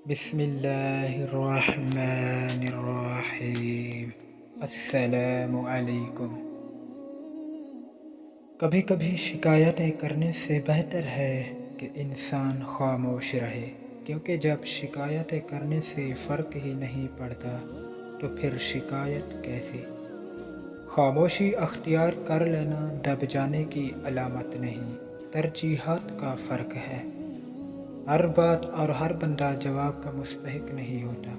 بسم اللہ الرحمن الرحیم۔ السلام علیکم۔ کبھی کبھی شکایتیں کرنے سے بہتر ہے کہ انسان خاموش رہے، کیونکہ جب شکایتیں کرنے سے فرق ہی نہیں پڑتا تو پھر شکایت کیسی؟ خاموشی اختیار کر لینا دب جانے کی علامت نہیں، ترجیحات کا فرق ہے۔ ہر بات اور ہر بندہ جواب کا مستحق نہیں ہوتا۔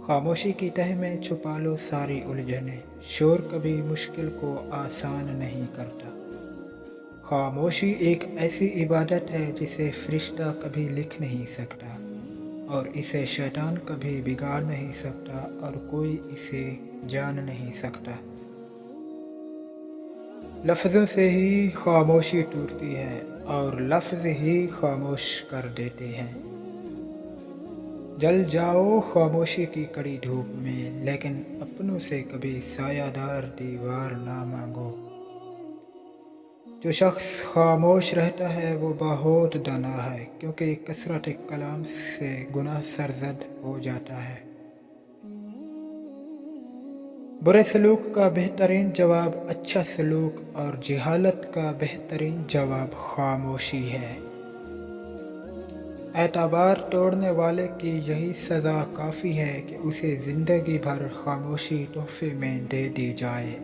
خاموشی کی تہہ میں چھپا لو ساری الجھنیں، شور کبھی مشکل کو آسان نہیں کرتا۔ خاموشی ایک ایسی عبادت ہے جسے فرشتہ کبھی لکھ نہیں سکتا، اور اسے شیطان کبھی بگاڑ نہیں سکتا، اور کوئی اسے جان نہیں سکتا۔ لفظوں سے ہی خاموشی ٹوٹتی ہے، اور لفظ ہی خاموش کر دیتے ہیں۔ جل جاؤ خاموشی کی کڑی دھوپ میں، لیکن اپنوں سے کبھی سایہ دار دیوار نہ مانگو۔ جو شخص خاموش رہتا ہے وہ بہت دانا ہے، کیونکہ کثرت کلام سے گناہ سرزد ہو جاتا ہے۔ برے سلوک کا بہترین جواب اچھا سلوک، اور جہالت کا بہترین جواب خاموشی ہے۔ اعتبار توڑنے والے کی یہی سزا کافی ہے کہ اسے زندگی بھر خاموشی تحفے میں دے دی جائے۔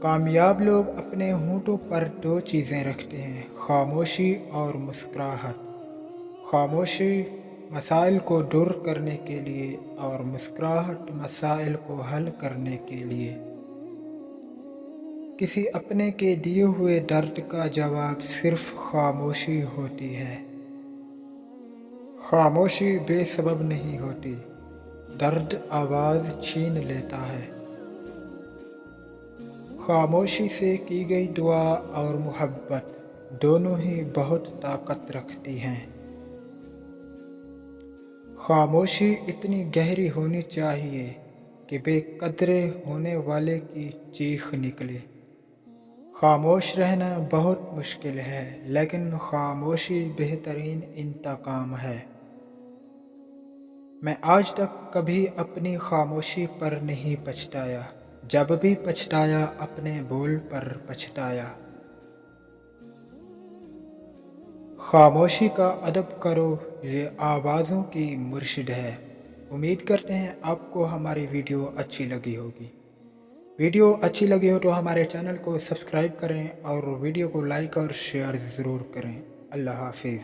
کامیاب لوگ اپنے ہونٹوں پر دو چیزیں رکھتے ہیں: خاموشی اور مسکراہٹ۔ خاموشی مسائل کو دور کرنے کے لیے، اور مسکراہٹ مسائل کو حل کرنے کے لیے۔ کسی اپنے کے دیے ہوئے درد کا جواب صرف خاموشی ہوتی ہے۔ خاموشی بے سبب نہیں ہوتی، درد آواز چھین لیتا ہے۔ خاموشی سے کی گئی دعا اور محبت دونوں ہی بہت طاقت رکھتی ہیں۔ خاموشی اتنی گہری ہونی چاہیے کہ بے قدرے ہونے والے کی چیخ نکلے۔ خاموش رہنا بہت مشکل ہے، لیکن خاموشی بہترین انتقام ہے۔ میں آج تک کبھی اپنی خاموشی پر نہیں پچھتایا، جب بھی پچھتایا اپنے بول پر پچھتایا۔ خاموشی کا ادب کرو، یہ آوازوں کی مرشد ہے۔ امید کرتے ہیں آپ کو ہماری ویڈیو اچھی لگی ہوگی۔ ویڈیو اچھی لگی ہو تو ہمارے چینل کو سبسکرائب کریں، اور ویڈیو کو لائک اور شیئر ضرور کریں۔ اللہ حافظ۔